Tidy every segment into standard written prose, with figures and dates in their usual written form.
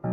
Here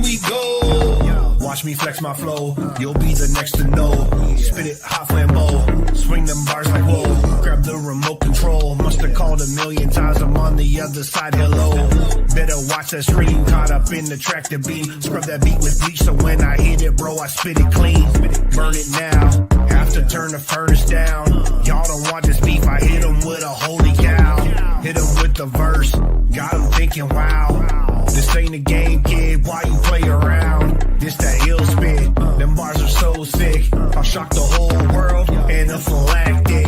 we go. Watch me flex my flow. You'll be the next to know. Spit it hot flambeau. Swing them bars like whoa. Grab the remote control. Must have called a million times. I'm on the other side. Hello. Better watch that screen. Caught up in the tractor beam. Scrub that beat with bleach. So when I hit it, bro, I spit it clean. Burn it now. Have to turn the furnace down. Y'all don't want this beef. I hit them with a holy cow. Hit them with the verse. Got them thinking, wow. This ain't a game, kid. Why you play around? This that ill spit. Them bars are so sick. I'll shock the whole world in a phylactic.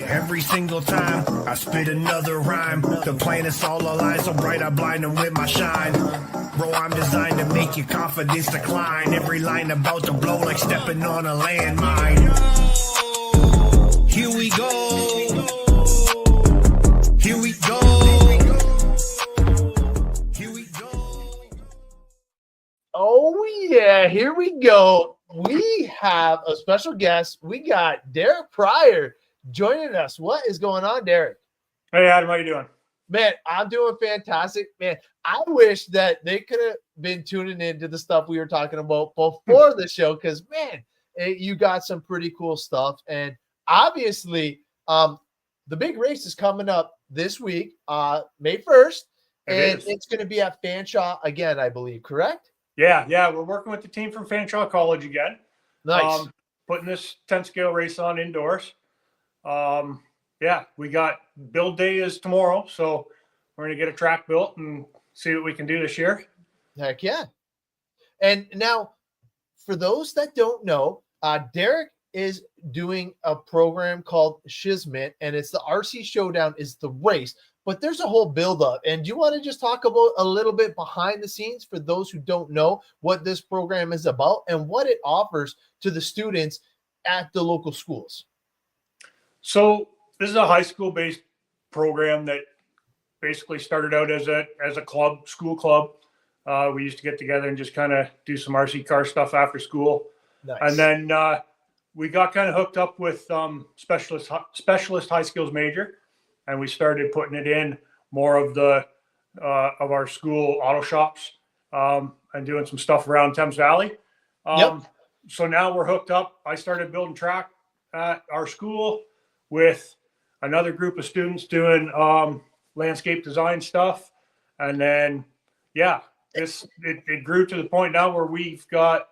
Every single time I spit another rhyme, the planets all align so bright I blind them with my shine. Bro, I'm designed to make your confidence decline. Every line about to blow like stepping on a landmine. Here we go. Here we go. Oh, yeah, here we go. We have a special guest. We got Derek Pryor joining us. What is going on, Derek? Hey, Adam, how you doing? Man, I'm doing fantastic. Man, I wish that they could have been tuning into the stuff we were talking about before the show because, man, you got some pretty cool stuff. And obviously, the big race is coming up this week, May 1st, and it's going to be at Fanshawe again, I believe, correct? Yeah, we're working with the team from Fanshawe College again. Nice. Putting this 10 scale race on indoors. We got build day is tomorrow, so we're going to get a track built and see what we can do this year. Heck yeah. And now, for those that don't know, Derek is doing a program called Shizmit, and it's the RC Showdown is the race. But there's a whole buildup. And do you want to just talk about a little bit behind the scenes for those who don't know what this program is about and what it offers to the students at the local schools? So this is a high school-based program that basically started out as a club, school club. We used to get together and just kind of do some RC car stuff after school. Nice. And then we got kind of hooked up with specialist high skills major. And we started putting it in more of the of our school auto shops and doing some stuff around Thames Valley. So now we're hooked up. I started building track at our school with another group of students doing landscape design stuff. And then, it grew to the point now where we've got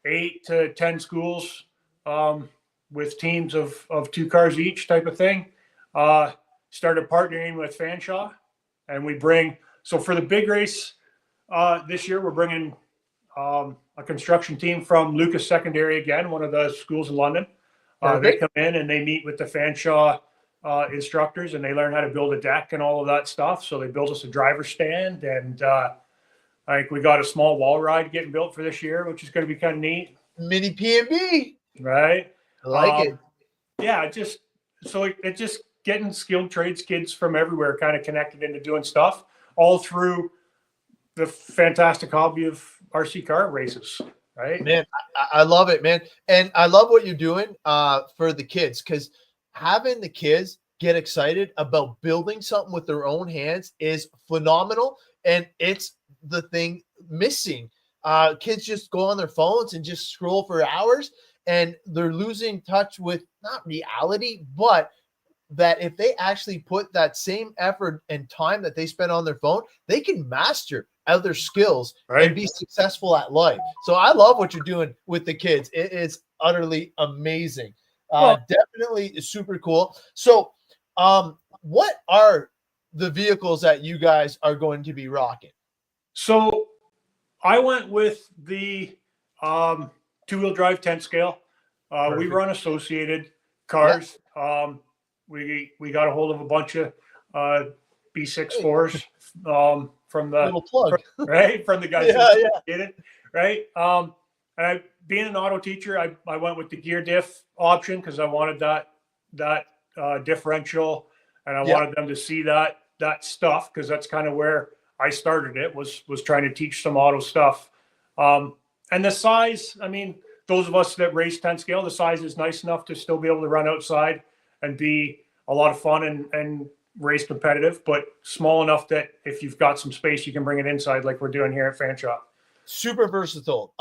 8 to 10 schools with teams of 2 cars each type of thing. Started partnering with Fanshawe, and so for the big race this year, we're bringing a construction team from Lucas Secondary again, one of the schools in London. They come in and they meet with the Fanshawe instructors, and they learn how to build a deck and all of that stuff. So they built us a driver's stand, and I think we got a small wall ride getting built for this year, which is going to be kind of neat. Mini P&B. Right. I like it. Yeah, it just getting skilled trades kids from everywhere kind of connected into doing stuff all through the fantastic hobby of RC car races, right? Man, I love it, man. And I love what you're doing for the kids, because having the kids get excited about building something with their own hands is phenomenal. And it's the thing missing. Kids just go on their phones and just scroll for hours, and they're losing touch with not reality, but that if they actually put that same effort and time that they spend on their phone, they can master other skills and be successful at life. So I love what you're doing with the kids. It is utterly amazing. Definitely super cool. So what are the vehicles that you guys are going to be rocking? So I went with the 2-wheel drive 10 scale. We run associated cars. Yeah. We got a hold of a bunch of B64s from the little plug, from the guys who did it, right? And being an auto teacher, I went with the gear diff option because I wanted that differential, and I wanted them to see that stuff, because that's kind of where I started. It was trying to teach some auto stuff, and the size. I mean, those of us that race 10 scale, the size is nice enough to still be able to run outside and be a lot of fun and race competitive, but small enough that if you've got some space, you can bring it inside like we're doing here at Fan Shop. Super versatile.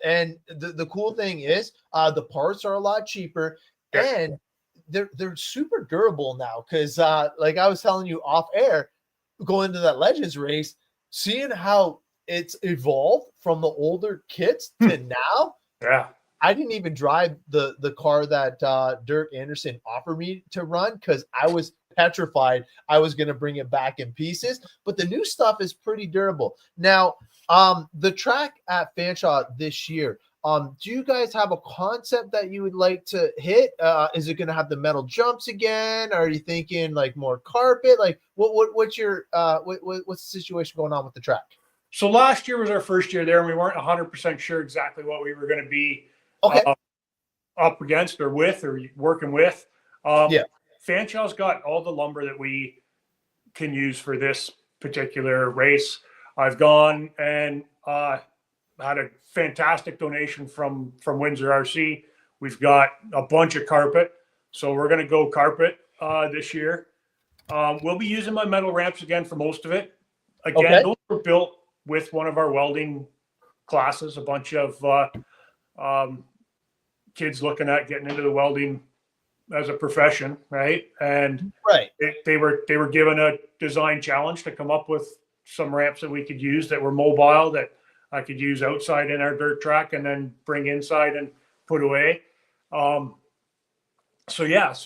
And the cool thing is the parts are a lot cheaper, and they're super durable now. Because like I was telling you off air, going to that Legends race, seeing how it's evolved from the older kits to now. Yeah. I didn't even drive the car that Dirk Anderson offered me to run because I was petrified I was going to bring it back in pieces. But the new stuff is pretty durable. Now, the track at Fanshawe this year, do you guys have a concept that you would like to hit? Is it going to have the metal jumps again? Are you thinking like more carpet? Like what's your what's the situation going on with the track? So last year was our first year there, and we weren't 100% sure exactly what we were going to be up against or with or working with. Fanshawe's got all the lumber that we can use for this particular race. I've gone and had a fantastic donation from Windsor RC. We've got a bunch of carpet, so we're going to go carpet this year. We'll be using my metal ramps again for most of it. Again, those were built with one of our welding classes, a bunch of kids looking at getting into the welding as a profession, right? And they were given a design challenge to come up with some ramps that we could use that were mobile, that I could use outside in our dirt track and then bring inside and put away. So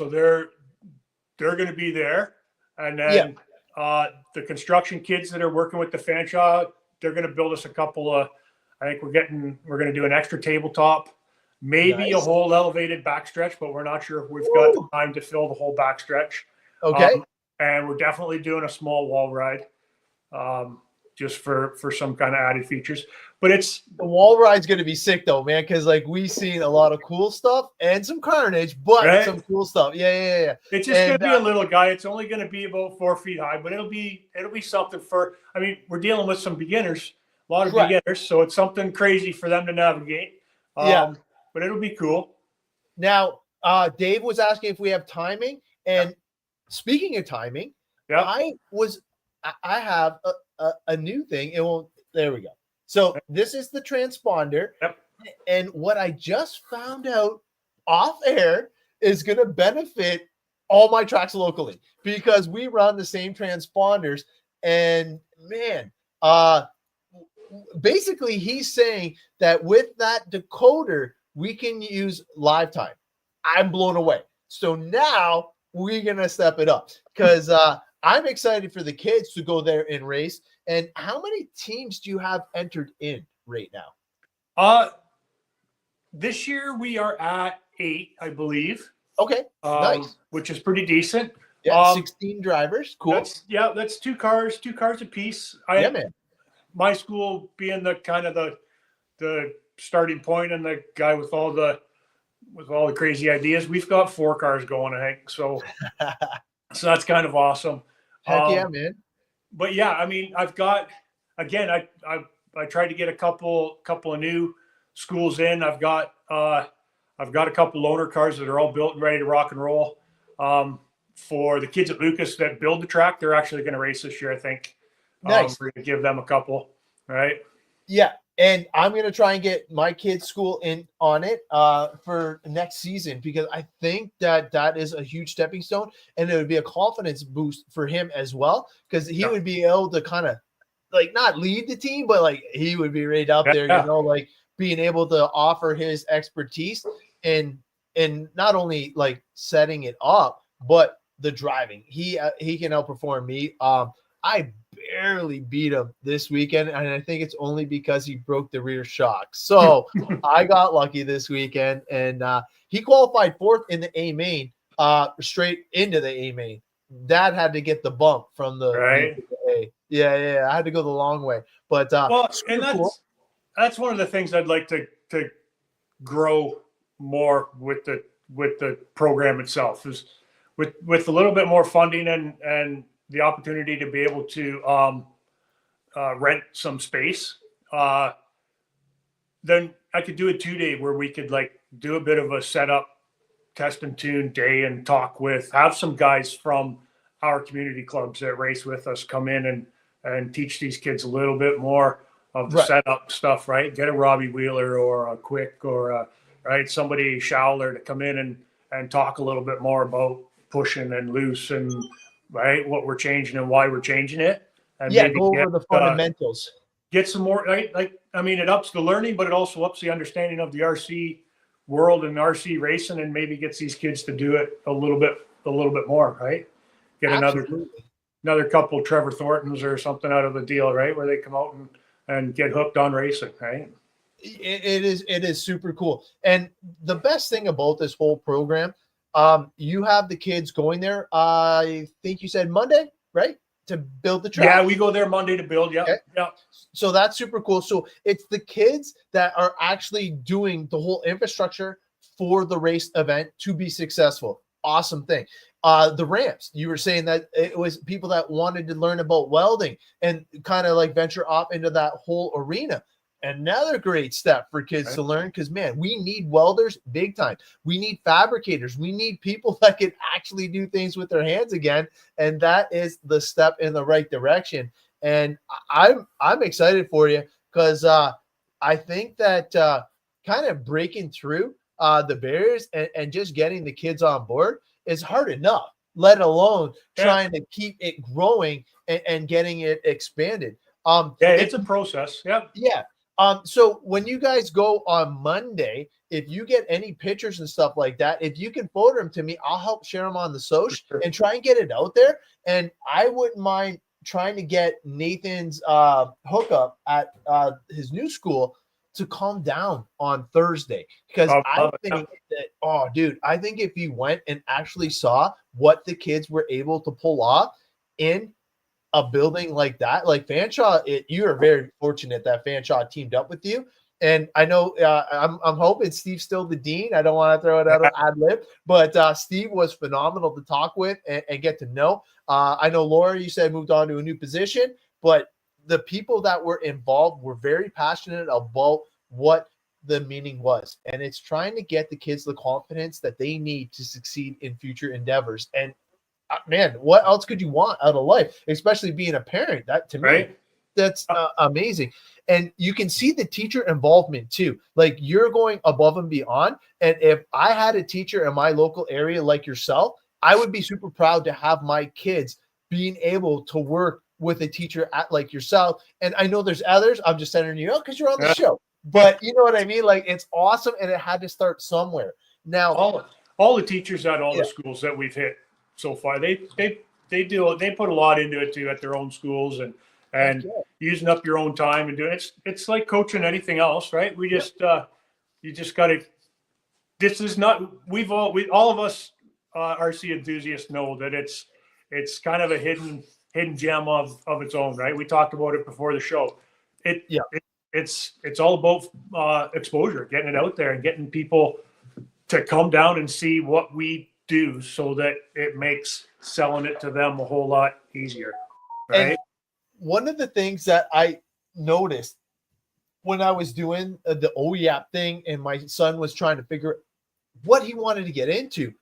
they're going to be there. And then the construction kids that are working with the Fanshawe, they're going to build us a couple of, I think we're going to do an extra tabletop, maybe a whole elevated backstretch, but we're not sure if we've got the time to fill the whole backstretch. And we're definitely doing a small wall ride, just for some kind of added features. But the wall ride's going to be sick though, man. Cause like we've seen a lot of cool stuff and some carnage, but some cool stuff. Yeah. It's just going to be a little guy. It's only going to be about 4 feet high, but it'll be something for, I mean, we're dealing with some beginners, a lot of beginners. So it's something crazy for them to navigate. But it'll be cool. Now, Dave was asking if we have timing, and speaking of timing, I have a new thing. There we go. So this is the transponder. And what I just found out off air is going to benefit all my tracks locally because we run the same transponders. And man, basically he's saying that with that decoder, we can use live time. I'm blown away. So now we're going to step it up because I'm excited for the kids to go there and race. And how many teams do you have entered in right now? This year we are at 8, I believe. Okay, nice. Which is pretty decent. 16 drivers. Cool. That's two cars a piece. Man. My school being the kind of the starting point and the guy with all the crazy ideas. We've got 4 cars going, I think. So that's kind of awesome. Heck yeah, man. But yeah, I mean, I've got, again, I tried to get a couple of new schools in. I've got a couple loaner cars that are all built and ready to rock and roll. For the kids at Lucas that build the track, they're actually going to race this year, I think. Nice. We're going to give them a couple, right? Yeah. And I'm going to try and get my kids' school in on it for next season because I think that is a huge stepping stone and it would be a confidence boost for him as well because he would be able to kind of like not lead the team, but like he would be right up there, like being able to offer his expertise and not only like setting it up, but the driving. He can outperform me. I barely beat him this weekend, and I think it's only because he broke the rear shock. So I got lucky this weekend, and he qualified 4th in the A main, straight into the A main. Dad had to get the bump from the A. Yeah. I had to go the long way, but and that's one of the things I'd like to grow more with the program itself is with a little bit more funding and the opportunity to be able to rent some space, then I could do a 2-day where we could like do a bit of a setup test and tune day and have some guys from our community clubs that race with us come in and teach these kids a little bit more of the setup stuff, right? Get a Robbie Wheeler or a Quick or somebody Schowler to come in and talk a little bit more about pushing and loose and what we're changing and why we're changing it. And maybe go over the fundamentals. Get some more, it ups the learning, but it also ups the understanding of the RC world and RC racing, and maybe gets these kids to do it a little bit more, right? Get another couple Trevor Thorntons or something out of the deal, right? Where they come out and get hooked on racing, right? It is super cool. And the best thing about this whole program, you have the kids going there. I think you said Monday, right? To build the track. Yeah, we go there Monday to build. Yeah. Okay. Yeah. So that's super cool. So it's the kids that are actually doing the whole infrastructure for the race event to be successful. Awesome thing. The ramps, you were saying that it was people that wanted to learn about welding and kind of like venture off into that whole arena. Another great step for kids to learn, because man, we need welders big time. We need fabricators. We need people that can actually do things with their hands again. And that is the step in the right direction. And I'm excited for you, because I think that kind of breaking through the barriers and just getting the kids on board is hard enough, let alone trying to keep it growing and getting it expanded. It's a process. Yeah. Yeah. So when you guys go on Monday, if you get any pictures and stuff like that, if you can photo them to me, I'll help share them on the social and try and get it out there. And I wouldn't mind trying to get Nathan's hookup at his new school to calm down on Thursday, because I think that, I think if you went and actually saw what the kids were able to pull off in a building like that, like Fanshawe, you are very fortunate that Fanshawe teamed up with you. And I know I'm hoping Steve's still the dean. I don't want to throw it out of ad lib, but Steve was phenomenal to talk with and get to know. I know Laura, you said moved on to a new position, but the people that were involved were very passionate about what the meaning was. And it's trying to get the kids the confidence that they need to succeed in future endeavors. And man, what else could you want out of life, especially being a parent? That to me, that's amazing. And you can see the teacher involvement too. Like, you're going above and beyond. And if I had a teacher in my local area like yourself, I would be super proud to have my kids being able to work with a teacher like yourself. And I know there's others. I'm just sending you out because you're on the show. But you know what I mean? Like, it's awesome, and it had to start somewhere. Now, all the teachers at all the schools that we've hit so far, they put a lot into it too at their own schools, and using up your own time and doing it. It's like coaching anything else, right? We just you just got to. This is not. All of us RC enthusiasts know that it's kind of a hidden gem of its own, right? We talked about it before the show. It's all about exposure, getting it out there and getting people to come down and see what we do, so that it makes selling it to them a whole lot easier. Right. And one of the things that I noticed when I was doing the OEAP thing and my son was trying to figure what he wanted to get into,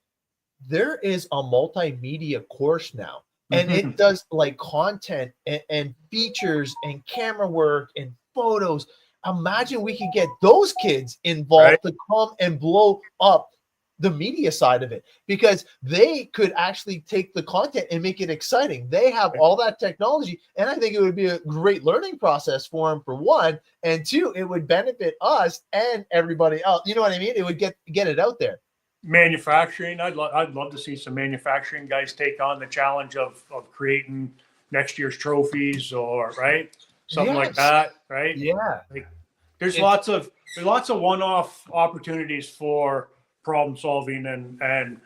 there is a multimedia course now, and it does like content and features and camera work and photos. Imagine we could get those kids involved to come and blow up the media side of it, because they could actually take the content and make it exciting. They have all that technology, and I think it would be a great learning process for them, for one, and two, it would benefit us and everybody else. You know what I mean? It would get it out there. Manufacturing, I'd love to see some manufacturing guys take on the challenge of creating next year's trophies, or something like that, right? Yeah. Like, there's lots of one-off opportunities for problem solving and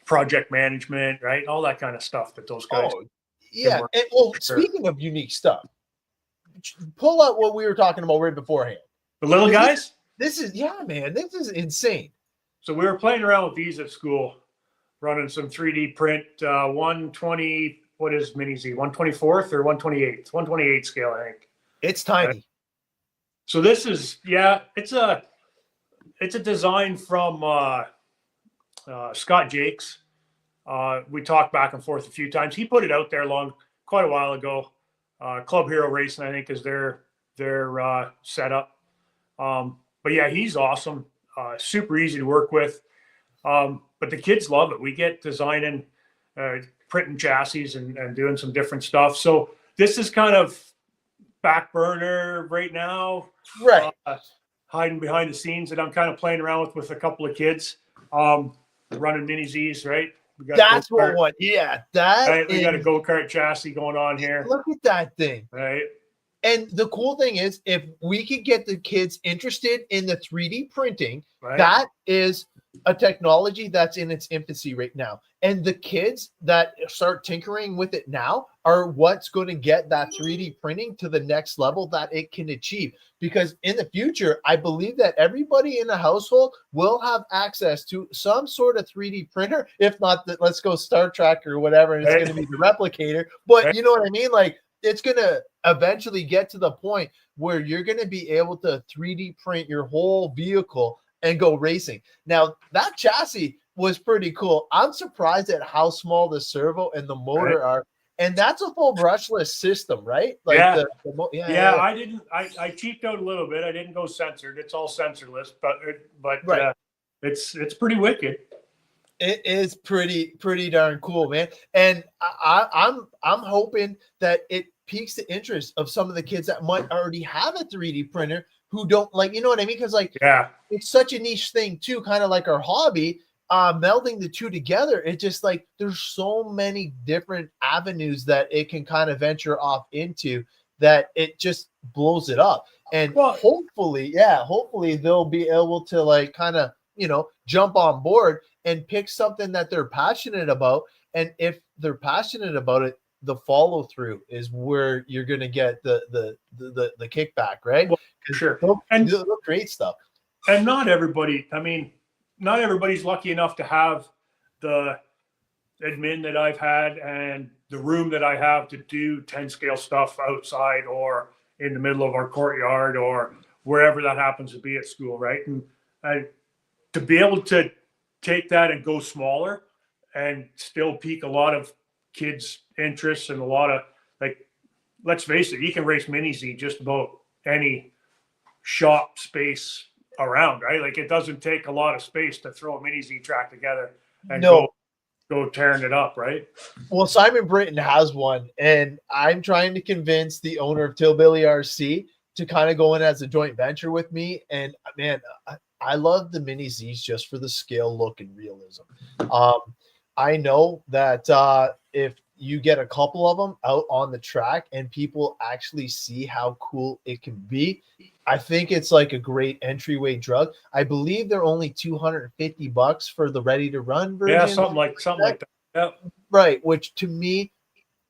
project management, right? All that kind of stuff that those guys. And speaking of unique stuff, pull out what we were talking about right beforehand. The little guys. This is this is insane. So we were playing around with these at school, running some 3D print 120. What is mini Z? 124th or 128th? 128 scale, I think. It's tiny. So this is it's it's a design from Scott Jakes. We talked back and forth a few times. He put it out there quite a while ago. Club Hero Racing, I think, is their setup. But yeah, he's awesome. Super easy to work with. But the kids love it. We get designing, printing chassis and doing some different stuff. So this is kind of back burner right now. Right. Hiding behind the scenes that I'm kind of playing around with a couple of kids. Running mini Z's, right? That's what one. Yeah, that right? We got a go-kart chassis going on here. Look at that thing. Right. And the cool thing is, if we could get the kids interested in the 3D printing, right, that is a technology that's in its infancy right now. And the kids that start tinkering with it now are what's going to get that 3D printing to the next level that it can achieve. Because in the future, I believe that everybody in the household will have access to some sort of 3D printer. If not, let's go Star Trek or whatever, and it's going to be the replicator. But you know what I mean? Like, it's going to eventually get to the point where you're going to be able to 3D print your whole vehicle and go racing. Now, that chassis was pretty cool. I'm surprised at how small the servo and the motor are. And that's a full brushless system, right? Like yeah. Yeah. I cheaped out a little bit. I didn't go censored. It's all sensorless, but right. It's pretty wicked. It is pretty darn cool, man. And I'm hoping that it piques the interest of some of the kids that might already have a 3D printer who don't, like, you know what I mean? Because, like, yeah, it's such a niche thing too, kind of like our hobby. Melding the two together, it just, like, there's so many different avenues that it can kind of venture off into that it just blows it up. And hopefully they'll be able to, like, kind of, you know, jump on board and pick something that they're passionate about. And if they're passionate about it, the follow through is where you're going to get the kickback, right? Well, sure. And they'll create stuff. And not everybody's lucky enough to have the admin that I've had and the room that I have to do 10 scale stuff outside or in the middle of our courtyard or wherever that happens to be at school, right? And to be able to take that and go smaller and still pique a lot of kids' interests and a lot of, like, let's face it, you can race mini Z just about any shop space around, right? Like, it doesn't take a lot of space to throw a mini Z track together and go tearing it up, right? Well, Simon Britton has one, and I'm trying to convince the owner of Tillbilly RC to kind of go in as a joint venture with me. And man, I love the mini Z's just for the scale, look, and realism. I know that if you get a couple of them out on the track and people actually see how cool it can be, I think it's like a great entryway drug. I believe they're only $250 for the ready to run version. Yeah, something like that. Yeah. Right, which to me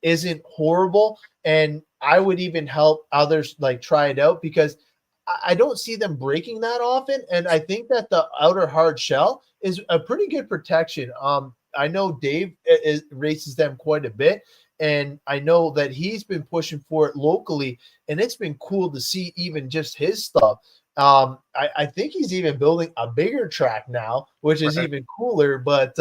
isn't horrible. And I would even help others, like, try it out, because I don't see them breaking that often. And I think that the outer hard shell is a pretty good protection. I know Dave races them quite a bit, and I know that he's been pushing for it locally, and it's been cool to see even just his stuff. I think he's even building a bigger track now, which is even cooler. But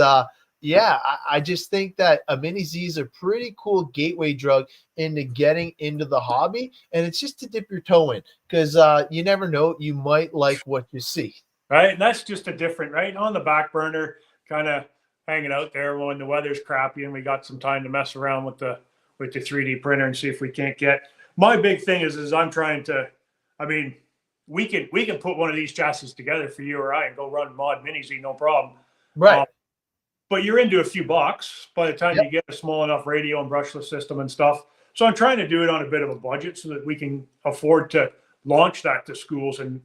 yeah, I just think that a mini Z is a pretty cool gateway drug into getting into the hobby, and it's just to dip your toe in, because you never know, you might like what you see. Right, and that's just a different, right, on the back burner, kind of hanging out there when the weather's crappy and we got some time to mess around with the 3D printer and see if we can't get. My big thing is I'm trying to, I mean, we can put one of these chassis together for you or I and go run mod mini Z, no problem. Right. But you're into a few bucks by the time you get a small enough radio and brushless system and stuff. So I'm trying to do it on a bit of a budget so that we can afford to launch that to schools and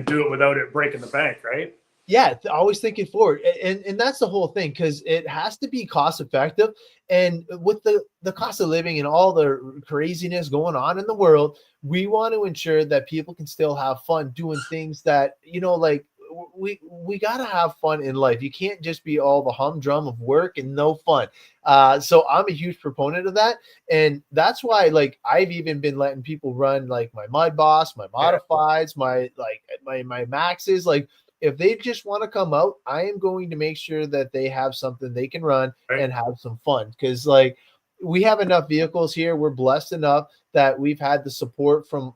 do it without it breaking the bank, right? Yeah, always thinking forward. And that's the whole thing, because it has to be cost effective. And with the cost of living and all the craziness going on in the world, we want to ensure that people can still have fun doing things that, you know, like, we got to have fun in life. You can't just be all the humdrum of work and no fun. So I'm a huge proponent of that. And that's why, like, I've even been letting people run, like, my Mud Boss, my Modifieds, my Maxes, like, if they just want to come out, I am going to make sure that they have something they can run and have some fun. Because like we have enough vehicles here. We're blessed enough that we've had the support from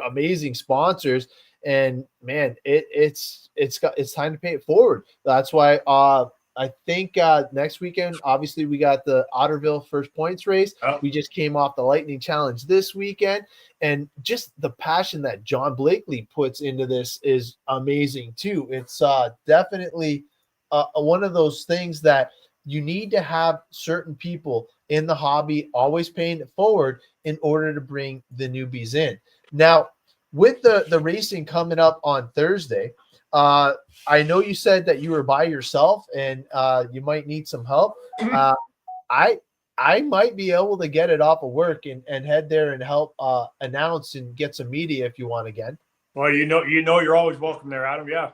amazing sponsors. And man, it's time to pay it forward. That's why I think next weekend, obviously, we got the Otterville First Points race. Oh. We just came off the Lightning Challenge this weekend, and just the passion that John Blakely puts into this is amazing too. It's definitely one of those things that you need to have certain people in the hobby always paying it forward in order to bring the newbies in. Now, with the racing coming up on Thursday, I know you said that you were by yourself and you might need some help. I might be able to get it off of work and head there and help announce and get some media if you want again. Well, you're always welcome there, Adam. Yeah.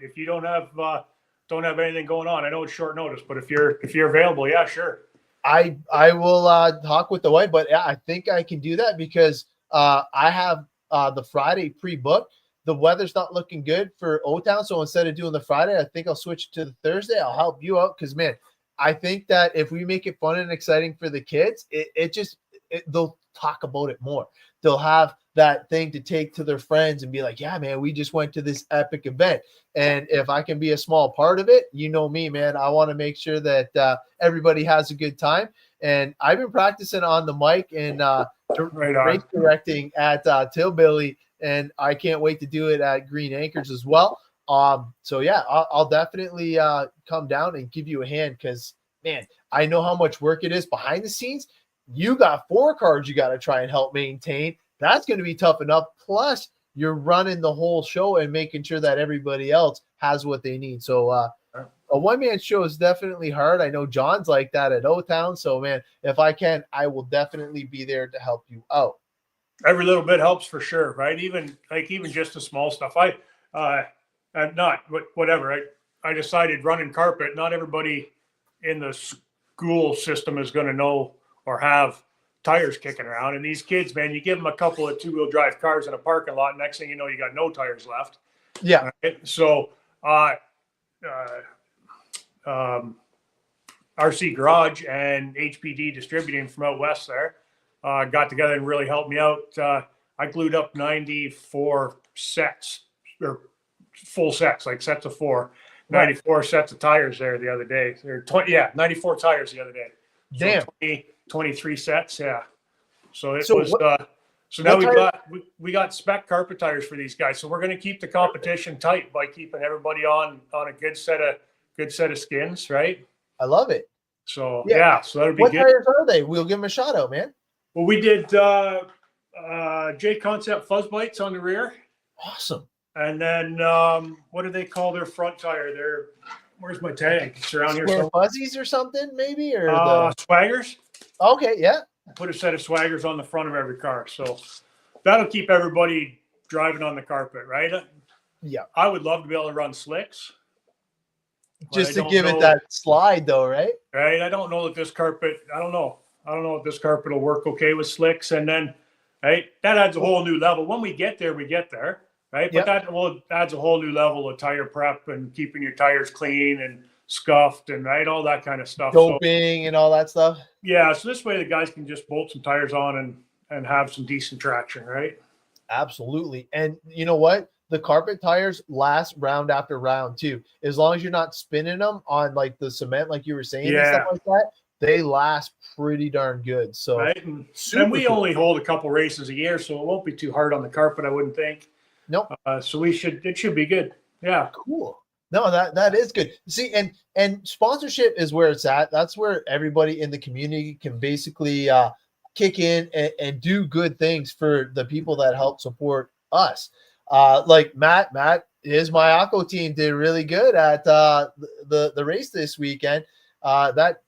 If you don't have anything going on, I know it's short notice, but if you're available, yeah, sure. I will talk with the wife, but yeah, I think I can do that because I have the Friday pre-booked. The weather's not looking good for O-Town, so instead of doing the Friday, I think I'll switch to the Thursday. I'll help you out because, man, I think that if we make it fun and exciting for the kids, they'll talk about it more. They'll have that thing to take to their friends and be like, yeah, man, we just went to this epic event. And if I can be a small part of it, you know me, man, I want to make sure that everybody has a good time. And I've been practicing on the mic and race directing at Tillbilly, and I can't wait to do it at Green Anchors as well. So yeah, I'll definitely come down and give you a hand because, man, I know how much work it is behind the scenes. You got 4 cars you got to try and help maintain. That's going to be tough enough. Plus, you're running the whole show and making sure that everybody else has what they need. So a one-man show is definitely hard. I know John's like that at O-Town. So, man, if I can, I will definitely be there to help you out. Every little bit helps for sure, right? Even just the small stuff. I decided running carpet. Not everybody in the school system is going to know or have tires kicking around. And these kids, man, you give them a couple of 2-wheel drive cars in a parking lot. Next thing you know, you got no tires left. Yeah. Right? So, RC Garage and HPD Distributing from out west there got together and really helped me out. I glued up 94 sets or full sets, like sets of 4, 94 sets of tires there the other day. 94 tires the other day. Damn. So 23 sets. Yeah. So it was, so now we got spec carpet tires for these guys. So we're going to keep the competition tight by keeping everybody on a good set of skins. Right. I love it. So yeah, so that'll be what good. What tires are they? We'll give them a shout out, man. Well, we did J Concept fuzz bites on the rear. Awesome. And then what do they call their front tire? Where's my tag? It's around here. Square fuzzies or something, maybe, or swaggers. Okay, yeah. Put a set of swaggers on the front of every car, so that'll keep everybody driving on the carpet, right? Yeah. I would love to be able to run slicks. Just to give it that slide, though, right? Right. I don't know that this carpet. I don't know if this carpet will work okay with slicks, and then right, that adds a whole new level. When we get there, right? But that adds a whole new level of tire prep and keeping your tires clean and scuffed and right, all that kind of stuff. Doping and all that stuff. Yeah, so this way the guys can just bolt some tires on and have some decent traction, right? Absolutely. And you know what? The carpet tires last round after round too. As long as you're not spinning them on like the cement, like you were saying, and stuff like that, they last pretty darn good. So right? And we only hold a couple races a year, so it won't be too hard on the carpet, I wouldn't think. Nope. So it should be good. Yeah. Cool. No, that is good. See, and sponsorship is where it's at. That's where everybody in the community can basically kick in and do good things for the people that help support us. Like Matt, his Mayako team did really good at the race this weekend. That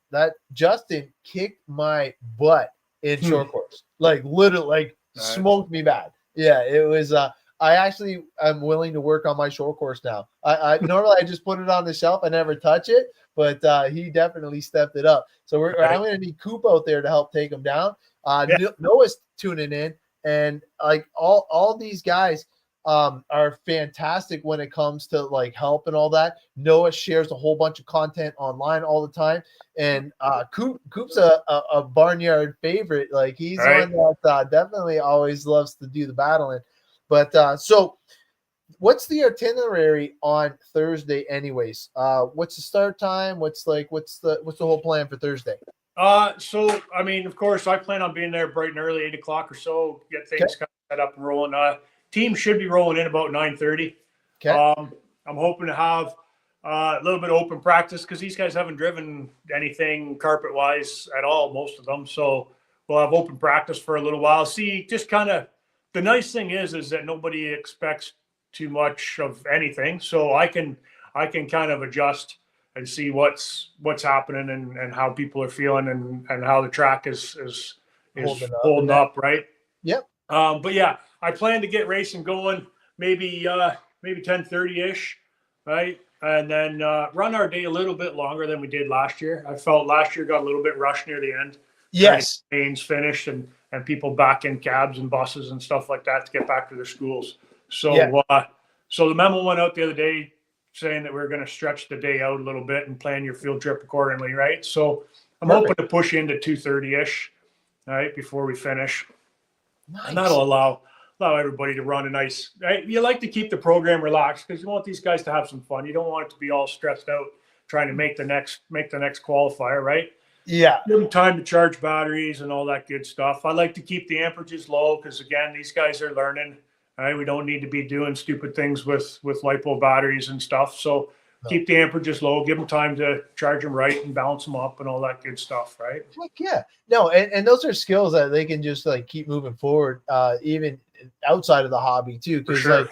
Justin kicked my butt in short course, like literally, like smoked me bad. Yeah, it was. I actually am willing to work on my short course now. I normally I just put it on the shelf. I never touch it, but he definitely stepped it up. So I'm going to need Coop out there to help take him down. Noah's tuning in, and like all these guys, are fantastic when it comes to like help and all that. Noah shares a whole bunch of content online all the time, and Coop's a barnyard favorite. Like he's Right. one that definitely always loves to do the battling. But so what's the itinerary on Thursday anyways? What's the start time? What's the whole plan for Thursday? So I mean, of course, I plan on being there bright and early, 8 o'clock or so, get Okay. things kind of set up and rolling. Team should be rolling in about 9:30. Okay. I'm hoping to have a little bit of open practice because these guys haven't driven anything carpet wise at all, most of them. So we'll have open practice for a little while. See, just kind of the nice thing is that nobody expects too much of anything, so I can kind of adjust and see what's happening and how people are feeling and how the track is holding up, right? Yep. But yeah, I plan to get racing going maybe 10:30 ish, right? And then run our day a little bit longer than we did last year. I felt last year got a little bit rushed near the end. Yes. Mains finished and people back in cabs and buses and stuff like that to get back to their schools. So so the memo went out the other day saying that we're going to stretch the day out a little bit and plan your field trip accordingly, right? So I'm hoping to push into 2:30 ish, right, before we finish. Nice. And that'll allow everybody to run a nice, right? You like to keep the program relaxed because you want these guys to have some fun. You don't want it to be all stressed out trying to make the next qualifier, right? Yeah. Give them time to charge batteries and all that good stuff. I like to keep the amperages low because again, these guys are learning. Right? We don't need to be doing stupid things with LiPo batteries and stuff. So keep the amperages low, give them time to charge them right and balance them up and all that good stuff, right? Heck yeah. No, and those are skills that they can just like keep moving forward, even outside of the hobby too. Because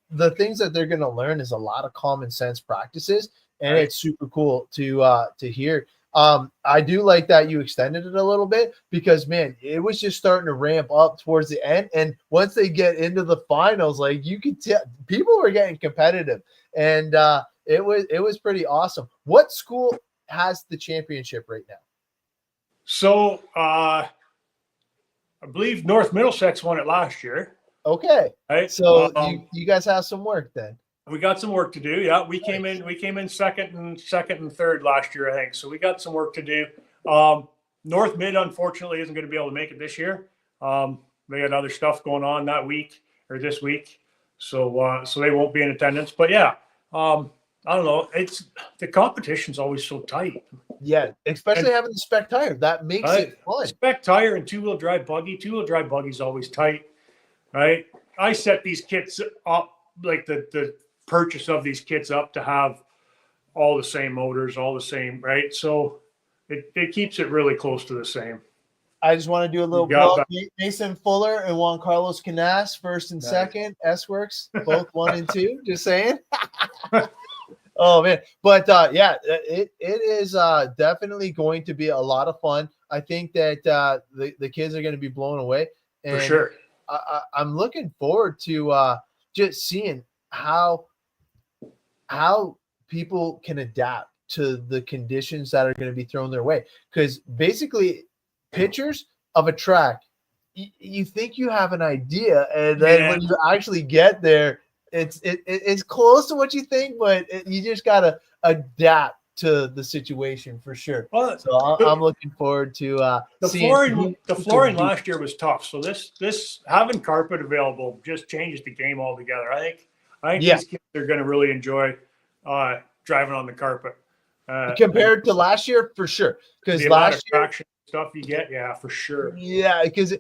the things that they're going to learn is a lot of common sense practices, and it's super cool to hear. I do like that you extended it a little bit because man, it was just starting to ramp up towards the end. And once they get into the finals, like you could tell people were getting competitive, and it was pretty awesome. What school has the championship right now? So I believe North Middlesex won it last year. Okay. Right. So you guys have some work then. We got some work to do. Yeah, we came in second and third last year, I think. So we got some work to do. North Mid, unfortunately, isn't going to be able to make it this year. They had other stuff going on that week or this week, so they won't be in attendance. But yeah, I don't know. It's the competition's always so tight. Yeah, especially having the spec tire that makes it fun. Spec tire and two-wheel drive buggy. Two-wheel drive buggy's always tight, right? I set these kits up like the purchase of these kits up to have all the same motors, all the same, right? So it keeps it really close to the same. I just want to do a little plug. Mason Fuller and Juan Carlos Canas, first and second. S-Works, both 1 and 2. Just saying. Oh man, but yeah, it is definitely going to be a lot of fun. I think that the kids are going to be blown away, and for sure. I'm looking forward to just seeing how people can adapt to the conditions that are going to be thrown their way. Because basically, pictures of a track, you think you have an idea, and then when you actually get there, it's close to what you think, but you just gotta adapt to the situation for sure. Well, so I'm looking forward to the flooring last year was tough. So this having carpet available just changes the game altogether. I think these kids are going to really enjoy driving on the carpet compared to last year for sure. Because last year traction stuff you get, for sure. Yeah, because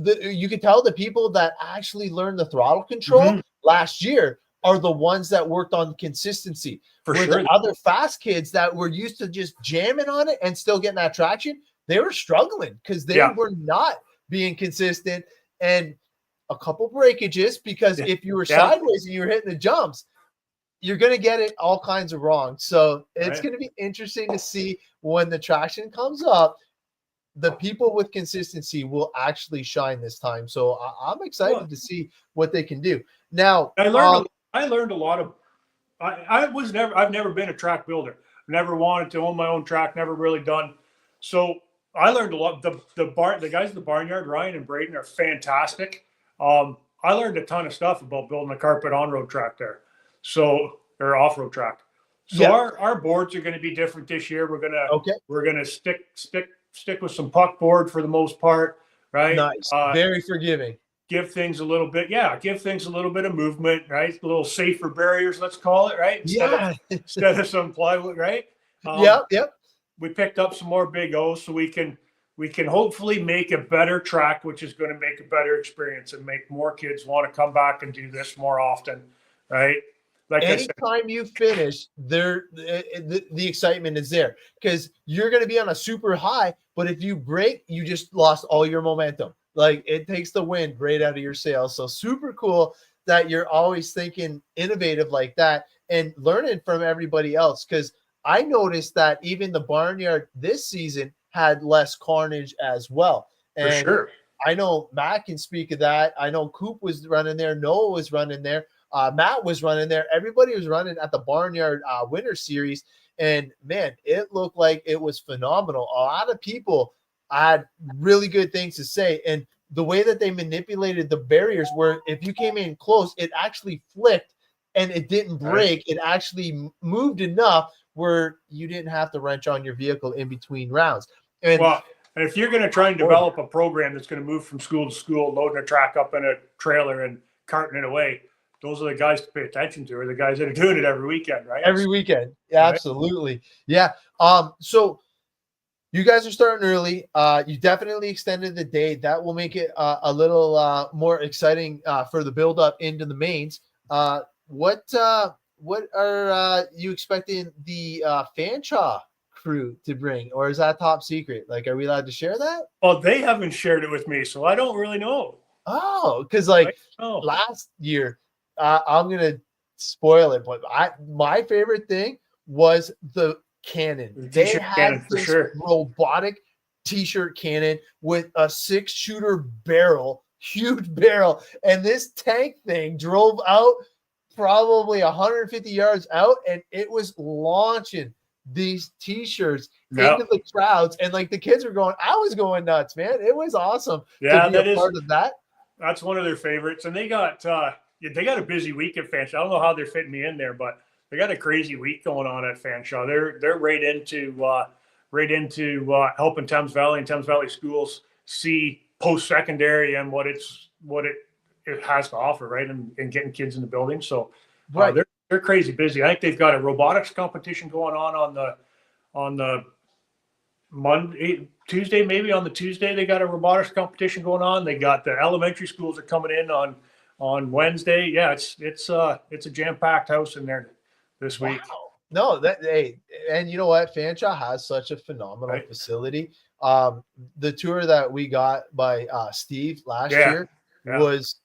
you could tell the people that actually learned the throttle control last year are the ones that worked on consistency. For sure. The other fast kids that were used to just jamming on it and still getting that traction, they were struggling because they were not being consistent and a couple breakages because if you were sideways and you were hitting the jumps, you're going to get it all kinds of wrong. So it's going to be interesting to see when the traction comes up. The people with consistency will actually shine this time. So I'm excited to see what they can do. Now, I learned a lot of. I've never been a track builder. Never wanted to own my own track. Never really done. So I learned a lot. The guys at the barnyard, Ryan and Braden, are fantastic. I learned a ton of stuff about building a carpet on-road track there. So, or off-road track. So Yeah. our boards are going to be different this year. Okay. We're gonna stick with some puck board for the most part, right? Nice. Very forgiving. Give things a little bit of movement, right? A little safer barriers, let's call it, right? Instead of some plywood, right? Yep. We picked up some more big O's so we can hopefully make a better track, which is going to make a better experience and make more kids want to come back and do this more often, right? Like anytime you finish, the excitement is there because you're going to be on a super high. But if you break, you just lost all your momentum. Like it takes the wind right out of your sails. So super cool that you're always thinking innovative like that and learning from everybody else. Because I noticed that even the barnyard this season had less carnage as well. And for sure. I know Matt can speak of that. I know Coop was running there. Noah was running there. Matt was running there. Everybody was running at the Barnyard Winter Series. And, man, it looked like it was phenomenal. A lot of people had really good things to say. And the way that they manipulated the barriers where if you came in close, it actually flipped and it didn't break. It actually moved enough where you didn't have to wrench on your vehicle in between rounds. And if you're going to try and develop a program that's going to move from school to school, loading a track up in a trailer and carting it away, those are the guys to pay attention to, or the guys that are doing it every weekend, right? Every weekend. Yeah, right? Absolutely. Yeah. So you guys are starting early. You definitely extended the day. That will make it a little more exciting for the build up into the mains. What are you expecting the Fanshawe crew to bring, or is that top secret? Like, are we allowed to share that? Oh, they haven't shared it with me, so I don't really know. Oh, because last year, I'm gonna spoil it, but my favorite thing was the cannon. They had this robotic t-shirt cannon with a 6-shooter barrel, huge barrel, and this tank thing drove out probably 150 yards out, and it was launching these t-shirts into the crowds, and like the kids were going, I was going nuts, man. It was awesome to be a part of that. That's one of their favorites, and they got a busy week at Fanshawe. I don't know how they're fitting me in there, but they got a crazy week going on at Fanshawe. They're right into helping Thames Valley and Thames Valley schools see post-secondary and what it has to offer, right, and getting kids in the building. So they're crazy busy. I think they've got a robotics competition going on the Monday, Tuesday, maybe on the Tuesday. They got a robotics competition going on. They got the elementary schools are coming in on Wednesday. Yeah, it's a jam-packed house in there this week. No, and you know what? Fanshawe has such a phenomenal facility. The tour that we got by Steve last year was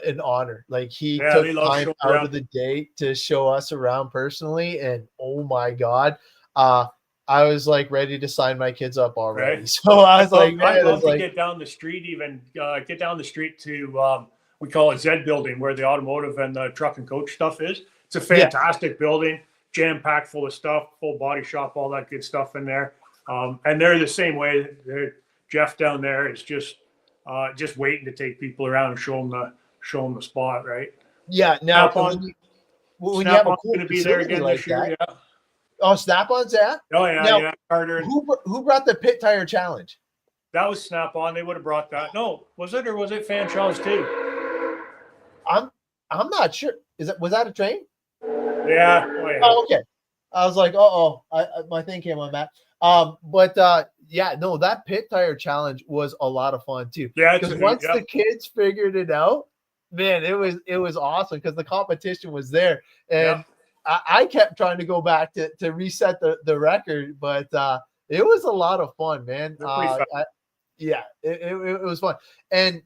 an honor. Like he took time out of the day to show us around personally, and oh my God, I was like ready to sign my kids up already. Right. So I was like, I'd love to get down the street, to we call it Z building, where the automotive and the truck and coach stuff is. It's a fantastic building, jam-packed full of stuff, full body shop, all that good stuff in there. And they're the same way. Jeff down there is just waiting to take people around and show them the spot, right? Yeah. Now, when you have a cool going to be there again like this year, that, Oh, Snap-on's that? Oh, yeah, now, Carter. Who brought the pit tire challenge? That was Snap-on. They would have brought that. No, was it, or was it Fanshawe's too? I'm not sure. Was that a train? Yeah. Oh, yeah. Oh, okay. I was like, my thing came on that. That pit tire challenge was a lot of fun too. Yeah, because once the kids figured it out, man, it was awesome because the competition was there, and I kept trying to go back to reset the record, but it was a lot of fun, man. It was fun, and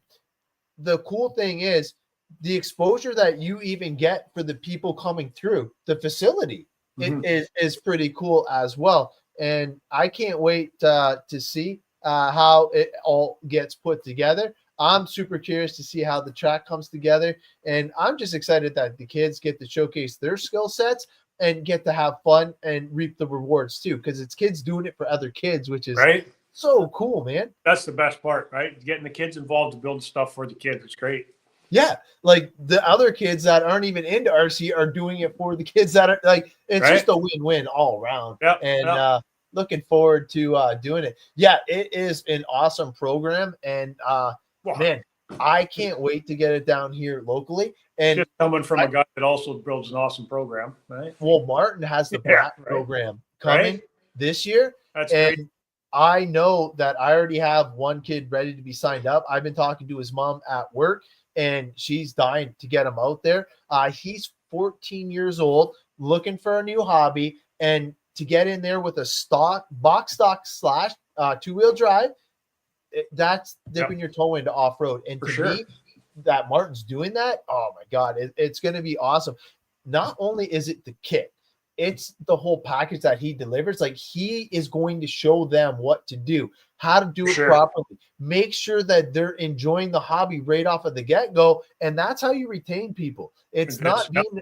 the cool thing is the exposure that you even get for the people coming through the facility. It is pretty cool as well. And I can't wait to see how it all gets put together. I'm super curious to see how the track comes together. And I'm just excited that the kids get to showcase their skill sets and get to have fun and reap the rewards too. Because it's kids doing it for other kids, which is so cool, man. That's the best part, right? Getting the kids involved to build stuff for the kids. It's great. Yeah, like the other kids that aren't even into RC are doing it for the kids that are like, it's just a win-win all around. Yep, And yep. looking forward to doing it. Yeah, it is an awesome program, and Wow. man, I can't wait to get it down here locally. And Just coming from a guy that also builds an awesome program, right? well, Martin has the Yeah, Brat right. program coming Right? this year, That's and great. I know that I already have one kid ready to be signed up. I've been talking to his mom at work, and she's dying to get him out there. He's 14 years old, looking for a new hobby, and to get in there with a box stock slash two-wheel drive, that's dipping your toe into off-road. And For to sure. me, that Martin's doing that, oh my God, it's going to be awesome. Not only is it the kit, it's the whole package that he delivers. Like, he is going to show them what to do, how to do it Sure. properly, make sure that they're enjoying the hobby right off of the get-go. And that's how you retain people. It's not being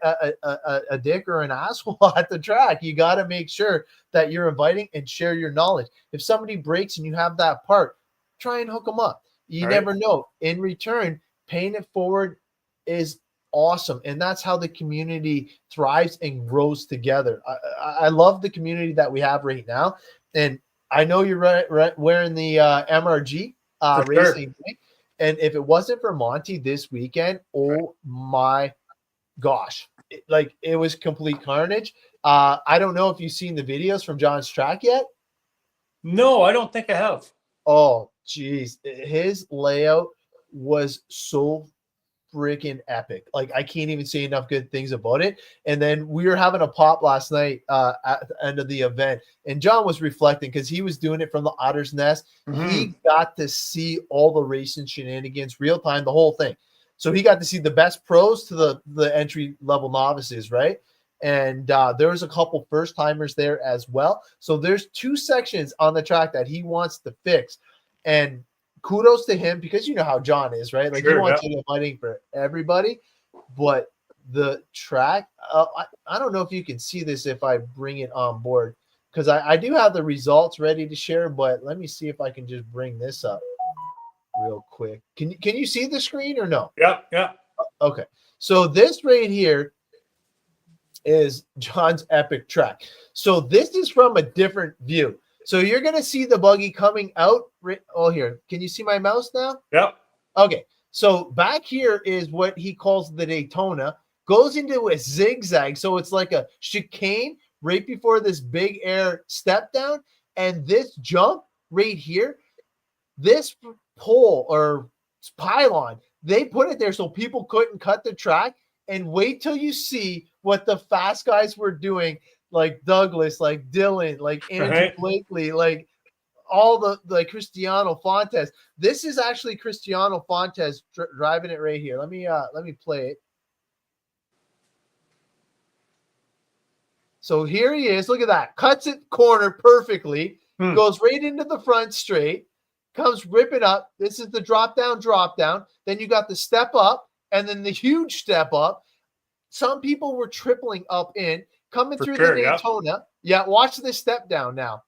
a dick or an asshole at the track. You got to make sure that you're inviting and share your knowledge. If somebody breaks and you have that part, try and hook them up. You never know. In return, paying it forward is awesome, and that's how the community thrives and grows together. I love the community that we have right now, and I know you're wearing the MRG racing thing. And if it wasn't for Monty this weekend, oh my gosh, it was complete carnage. I don't know if you've seen the videos from John's track yet. No, I don't think I have. Oh, geez. His layout was so freaking epic. Like, I can't even say enough good things about it. And then we were having a pop last night at the end of the event, and John was reflecting because he was doing it from the Otter's Nest. Mm-hmm. He got to see all the racing shenanigans real time, the whole thing. So he got to see the best pros to the entry level novices, right? And there was a couple first timers there as well. So there's 2 sections on the track that he wants to fix. And kudos to him, because you know how John is, right? Like, he wants it fighting for everybody. But the track, I don't know if you can see this if I bring it on board, because I do have the results ready to share. But let me see if I can just bring this up real quick. Can you see the screen or no? Yeah. Okay. So this right here is John's epic track. So this is from a different view. So you're going to see the buggy coming out. Oh, here. Can you see my mouse now? Yep. Okay. So back here is what he calls the Daytona. Goes into a zigzag. So it's like a chicane right before this big air step down. And this jump right here, this pole or pylon, they put it there so people couldn't cut the track. And wait till you see what the fast guys were doing, like Douglas, like Dylan, like Andrew Blakely, like all the Cristiano Fontes. This is actually Cristiano Fontes driving it right here. Let me play it. So here he is. Look at that. Cuts it corner perfectly. Goes right into the front straight. Comes ripping up. This is the drop down. Then you got the step up, and then the huge step up. Some people were tripling up in, coming through the Daytona. Yeah, watch this step down now.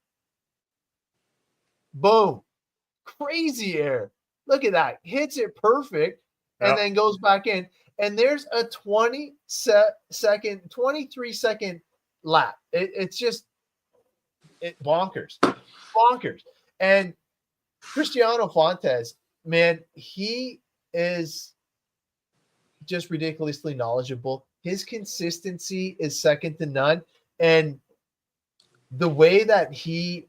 Boom. Crazy air. Look at that. Hits it perfect and then goes back in. And there's a 23-second lap. It's just bonkers. And Cristiano Fontes, man, he is just ridiculously knowledgeable. His consistency is second to none. And the way that he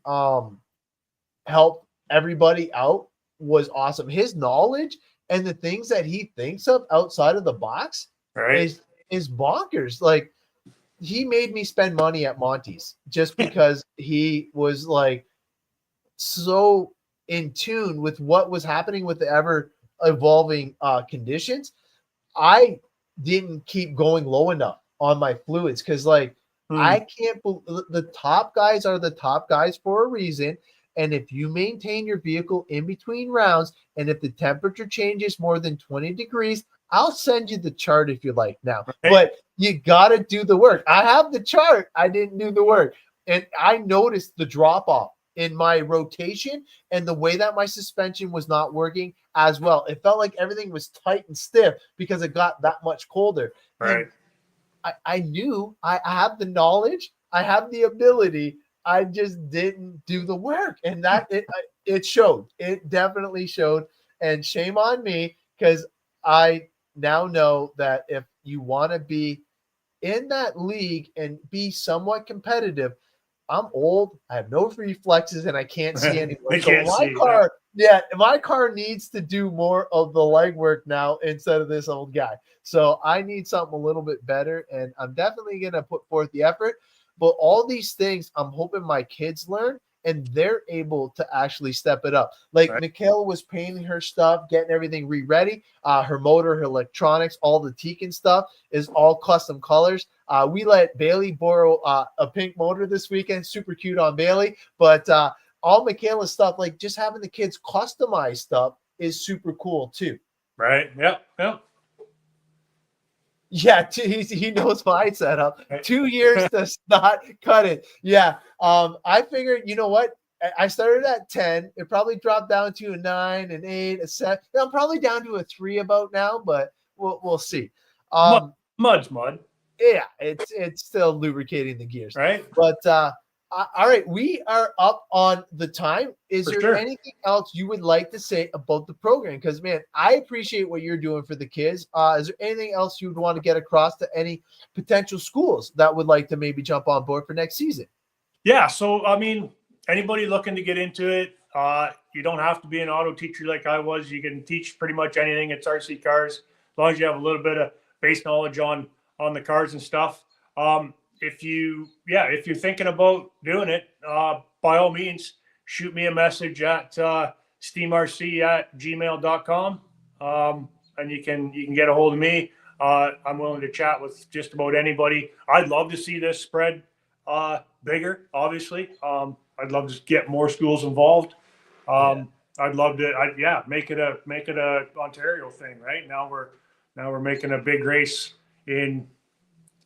helped everybody out was awesome. His knowledge and the things that he thinks of outside of the box is bonkers. Like, he made me spend money at Monty's just because he was like so in tune with what was happening with the ever evolving conditions. I didn't keep going low enough on my fluids because, like, I can't believe the top guys are the top guys for a reason. And if you maintain your vehicle in between rounds, and if the temperature changes more than 20 degrees, I'll send you the chart if you like now. But you got to do the work. I have the chart. I didn't do the work. And I noticed the drop off in my rotation and the way that my suspension was not working as well. It felt like everything was tight and stiff because it got that much colder. Right. And I knew I have the knowledge, I have the ability. I just didn't do the work, and that it showed. It definitely showed, and shame on me because I now know that if you want to be in that league and be somewhat competitive, I'm old, I have no reflexes, and I can't see anymore. They So can't my see, car, yeah, my car needs to do more of the legwork now instead of this old guy. So I need something a little bit better, and I'm definitely going to put forth the effort. But all these things, I'm hoping my kids learn, and they're able to actually step it up. Like Right. Michaela was painting her stuff, getting everything re-ready. Her motor, her electronics, all the Tekin stuff is all custom colors. We let Bailey borrow a pink motor this weekend. Super cute on Bailey. But all Michaela's stuff, like just having the kids customize stuff is super cool too. Right. Yep. Yep. Yeah, he knows my setup. Right. 2 years to not cut it. Yeah. I figured, you know what? I started at 10. It probably dropped down to a 9, an 8, a 7. I'm probably down to a 3 about now, but we'll see. Mud's mud. Yeah, it's still lubricating the gears. Right. But all right, we are up on the time. Is For there sure. anything else you would like to say about the program? Because man, I appreciate what you're doing for the kids. Is there anything else you would want to get across to any potential schools that would like to maybe jump on board for next season? Yeah. So, I mean, anybody looking to get into it, you don't have to be an auto teacher like I was. You can teach pretty much anything. It's RC cars, as long as you have a little bit of base knowledge on the cars and stuff. If you're thinking about doing it, by all means, shoot me a message at steamrc@gmail.com. And you can get a hold of me. I'm willing to chat with just about anybody. I'd love to see this spread bigger, obviously. I'd love to get more schools involved. I'd love to, make it a Ontario thing. Right now we're making a big race in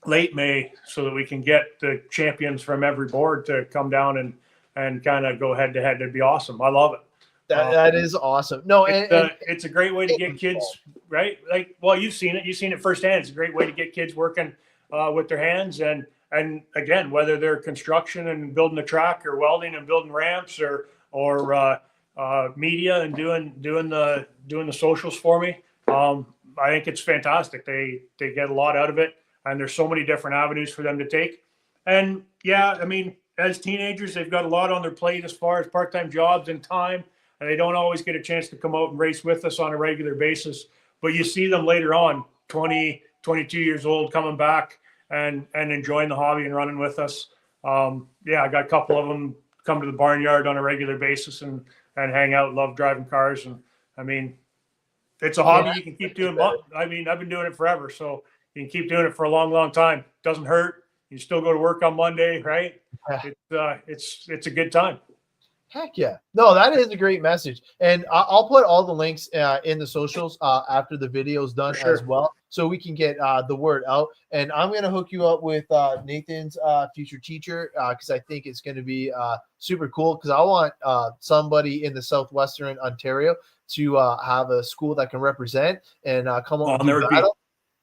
late May so that we can get the champions from every board to come down and kind of go head to head. It'd be awesome. I love it. That is awesome. No, it's a great way to get kids, right? Like, well, you've seen it firsthand. It's a great way to get kids working with their hands. And again, whether they're construction and building a track or welding and building ramps or media and doing the socials for me. I think it's fantastic. They get a lot out of it. And there's so many different avenues for them to take. And yeah, I mean, as teenagers, they've got a lot on their plate as far as part-time jobs and time, and they don't always get a chance to come out and race with us on a regular basis. But you see them later on, 20, 22 years old, coming back and enjoying the hobby and running with us. I got a couple of them come to the barnyard on a regular basis and hang out, love driving cars. And I mean, it's a hobby you can keep doing. I mean, I've been doing it forever, so you can keep doing it for a long, long time. Doesn't hurt. You still go to work on Monday, right? It's a good time. Heck yeah. No, that is a great message. And I'll put all the links in the socials after the video is done as well, so we can get the word out. And I'm going to hook you up with Nathan's future teacher because I think it's going to be super cool because I want somebody in the Southwestern Ontario to have a school that can represent and come up with a battle.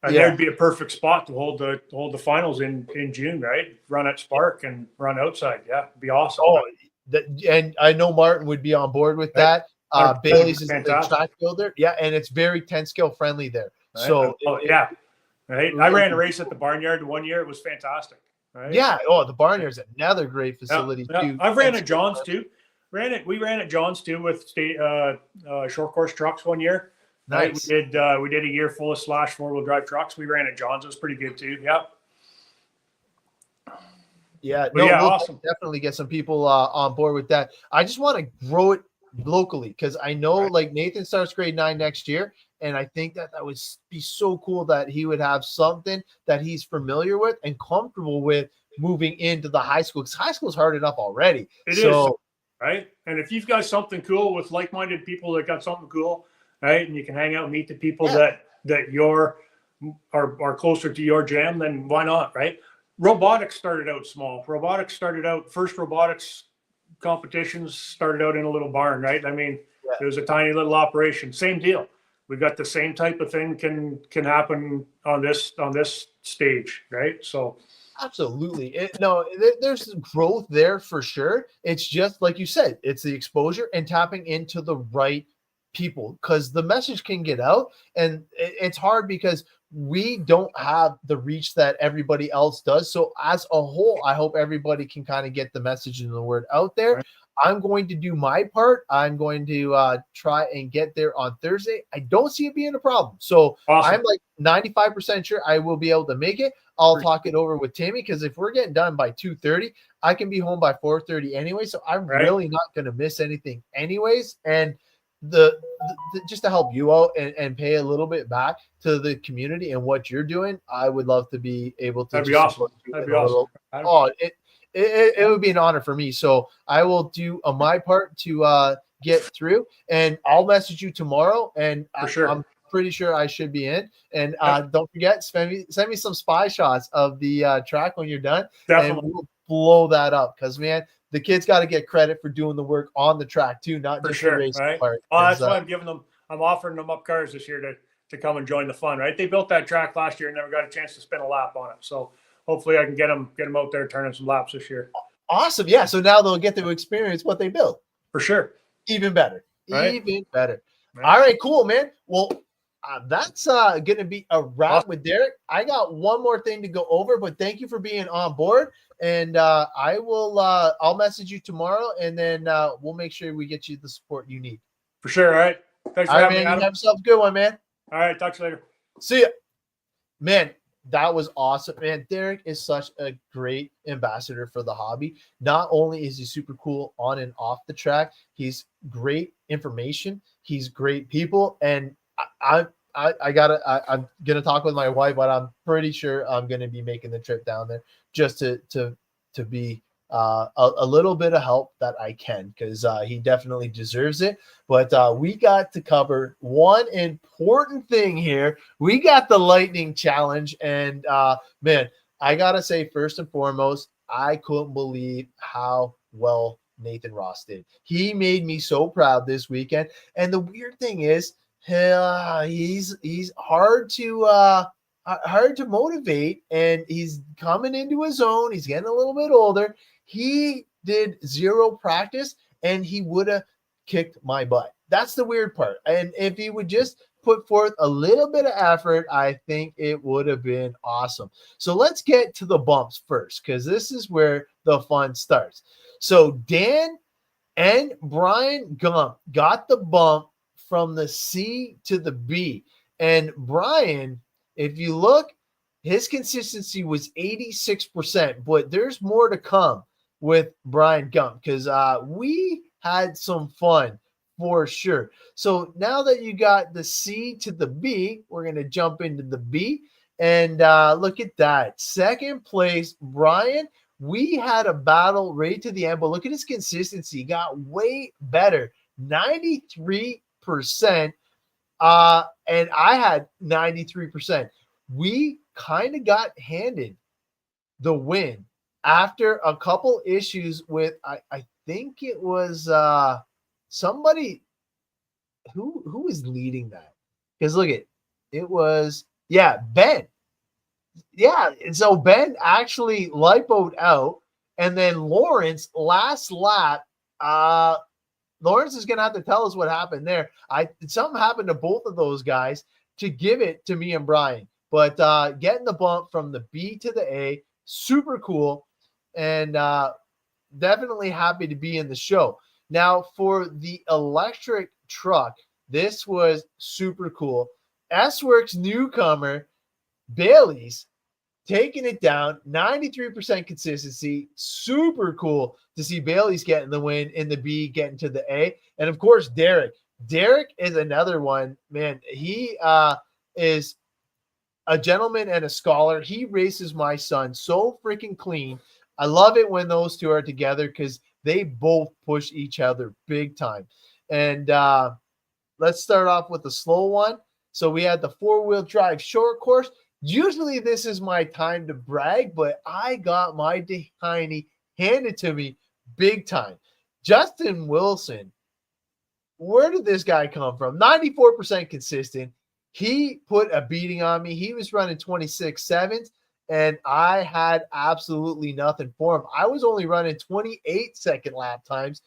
There'd be a perfect spot to hold the finals in June, right? Run at Spark and run outside. Yeah, it'd be awesome. Oh, and I know Martin would be on board with that. Bailey's is the track builder. Yeah, and it's very 10 scale friendly there. Right? So right. I ran a race at the barnyard 1 year. It was fantastic. Right? Yeah. Oh, the barnyard's another great facility too. I've ran at John's too. We ran at John's too with state short course trucks 1 year. Nice. Right? We did a year full of slash 4-wheel drive trucks. We ran at John's. It was pretty good too. Yeah. Yeah. We'll awesome. Definitely get some people on board with that. I just want to grow it locally because I know like Nathan starts grade 9 next year. And I think that would be so cool that he would have something that he's familiar with and comfortable with moving into the high school because high school is hard enough already. It is, right? And if you've got something cool with like-minded people that got something cool, right, and you can hang out and meet the people that are closer to your jam, then why not, right? Robotics started out small. First robotics competitions started out in a little barn, right? I mean, Yeah. it was a tiny little operation. Same deal. We got the same type of thing can happen on this stage, right? So Absolutely. There's growth there for sure. It's just like you said, it's the exposure and tapping into the right people because the message can get out. And it's hard because we don't have the reach that everybody else does. So, as a whole, I hope everybody can kind of get the message and the word out there. Right. I'm going to do my part. I'm going to try and get there on Thursday. I don't see it being a problem. So, awesome. I'm like 95% sure I will be able to make it. I'll talk it over with Tammy because if we're getting done by 2:30, I can be home by 4:30 anyway. So I'm really not going to miss anything anyways. And the just to help you out and pay a little bit back to the community and what you're doing, I would love to be able to. That'd be awesome. That'd be awesome. It would be an honor for me. So I will do my part to get through, and I'll message you tomorrow. And for sure. I'm pretty sure I should be in. And don't forget, send me some spy shots of the track when you're done. Definitely. And we'll blow that up because, man, the kids got to get credit for doing the work on the track too, not for just sure, the racing right? part. Oh, that's why I'm offering them up cars this year to come and join the fun, right? They built that track last year and never got a chance to spin a lap on it. So hopefully I can get them out there turning some laps this year. Awesome. Yeah. So now they'll get to experience what they built. For sure. Even better. Right? Even better. Right. All right, cool, man. Well, that's going to be a wrap awesome. with Derek. I got one more thing to go over, but thank you for being on board. And I'll message you tomorrow, and then we'll make sure we get you the support you need. For sure. All right. Thanks for having me, Adam. You have yourself a good one, man. All right. Talk to you later. See ya. Man, that was awesome, man. Derek is such a great ambassador for the hobby. Not only is he super cool on and off the track, he's great information. He's great people, and I'm gonna talk with my wife, but I'm pretty sure I'm gonna be making the trip down there just to be a little bit of help that I can, because he definitely deserves it. But we got to cover one important thing here. We got the lightning challenge, and man, I gotta say, first and foremost, I couldn't believe how well Nathan Ross did. He made me so proud this weekend. And the weird thing is, he's hard to motivate, and he's coming into his own. He's getting a little bit older. He did zero practice, and he would have kicked my butt. That's the weird part. And if he would just put forth a little bit of effort, I think it would have been awesome. So let's get to the bumps first, because this is where the fun starts. So Dan and Brian Gump got the bump from the C to the B. And Brian, if you look, his consistency was 86%, but there's more to come with Brian Gump, because we had some fun for sure. So now that you got the C to the B, we're going to jump into the B. And look at that. Second place, Brian. We had a battle right to the end, but look at his consistency. He got way better, 93%. And I had 93%. We kind of got handed the win after a couple issues with, I think it was somebody who was leading that. Because look at it was, Ben. Yeah, so Ben actually lipoed out, and then Lawrence last lap. Lawrence is gonna have to tell us what happened there. Something happened to both of those guys to give it to me and Brian. But getting the bump from the B to the A, super cool, and definitely happy to be in the show. Now for the electric truck, this was super cool. S-Works newcomer Bailey's taking it down, 93% consistency. Super cool to see Bailey's getting the win in the B, getting to the A. And of course, Derek. Derek is another one, man. He is a gentleman and a scholar. He races my son so freaking clean. I love it when those two are together because they both push each other big time. And let's start off with the slow one. So we had the 4-wheel drive short course. Usually this is my time to brag, but I got my Tiny handed to me big time. Justin Wilson, where did this guy come from? 94% consistent. He put a beating on me. He was running 26.7s, and I had absolutely nothing for him. I was only running 28-second lap times.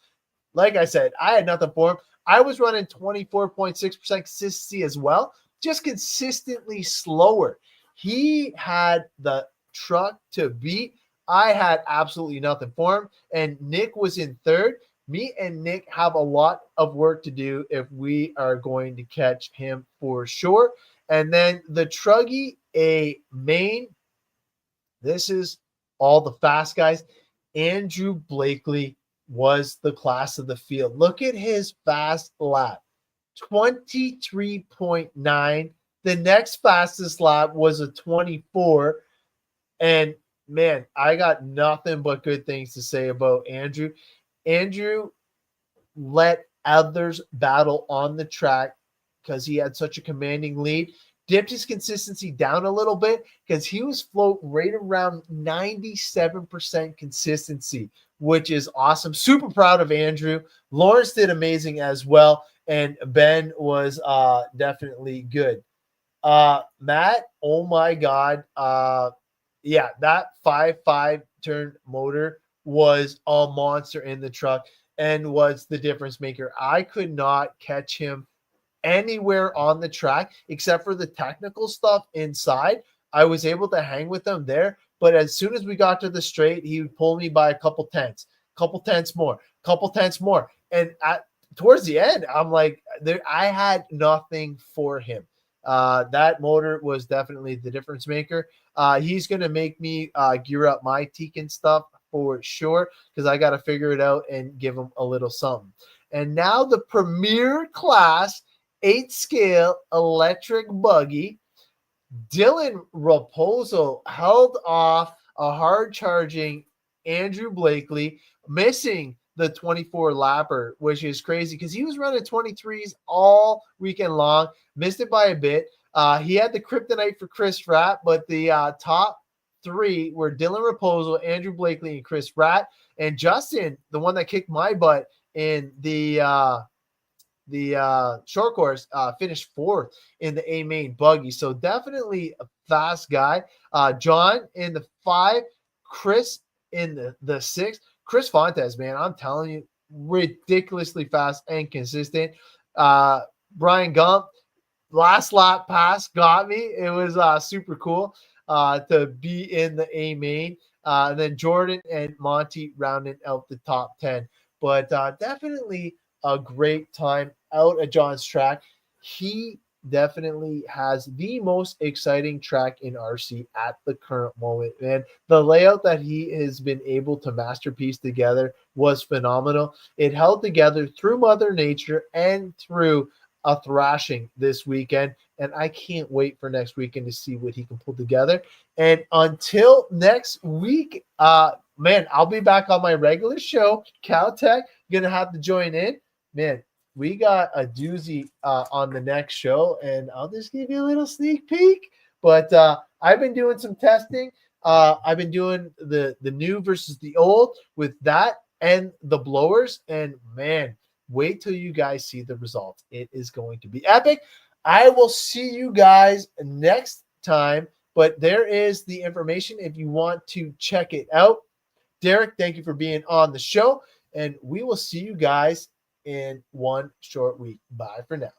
Like I said, I had nothing for him. I was running 24.6% consistency as well, just consistently slower. He had the truck to beat. I had absolutely nothing for him, and Nick was in third. Me and Nick have a lot of work to do if we are going to catch him for sure. And then the Truggy, a main. This is all the fast guys. Andrew Blakely was the class of the field. Look at his fast lap, 23.9. The next fastest lap was a 24. And man, I got nothing but good things to say about Andrew. Andrew let others battle on the track because he had such a commanding lead. Dipped his consistency down a little bit because he was floating right around 97% consistency, which is awesome. Super proud of Andrew. Lawrence did amazing as well, and Ben was definitely good. Matt, oh my God. Yeah, that 5.5 turn motor was a monster in the truck and was the difference maker. I could not catch him anywhere on the track except for the technical stuff inside. I was able to hang with him there, but as soon as we got to the straight, he would pull me by a couple tenths more. And towards the end, I'm like, I had nothing for him. That motor was definitely the difference maker. He's going to make me gear up my Tekin stuff for sure because I got to figure it out and give him a little something. And now the premier class 8-scale electric buggy. Dylan Raposo held off a hard-charging Andrew Blakely, missing the 24 lapper, which is crazy because he was running 23s all weekend long, missed it by a bit. He had the kryptonite for Chris Ratt, but the top three were Dylan Raposo, Andrew Blakely, and Chris Ratt. And Justin, the one that kicked my butt in the short course, finished fourth in the A main buggy. So definitely a fast guy. John in the 5, Chris in the 6. Chris Fontes, man, I'm telling you, ridiculously fast and consistent. Brian Gump, last lap pass got me. It was super cool to be in the A main. And then Jordan and Monty rounding out the top 10. But definitely a great time out at John's track. He definitely has the most exciting track in RC at the current moment, man. The layout that he has been able to masterpiece together was phenomenal. It held together through Mother Nature and through a thrashing this weekend, and I can't wait for next weekend to see what he can pull together. And until next week, man, I'll be back on my regular show. Caltech gonna have to join in. Man, we got a doozy on the next show, and I'll just give you a little sneak peek. But I've been doing some testing. I've been doing the new versus the old with that and the blowers. And man, wait till you guys see the results. It is going to be epic. I will see you guys next time. But there is the information if you want to check it out. Derek, thank you for being on the show. And we will see you guys in one short week. Bye for now.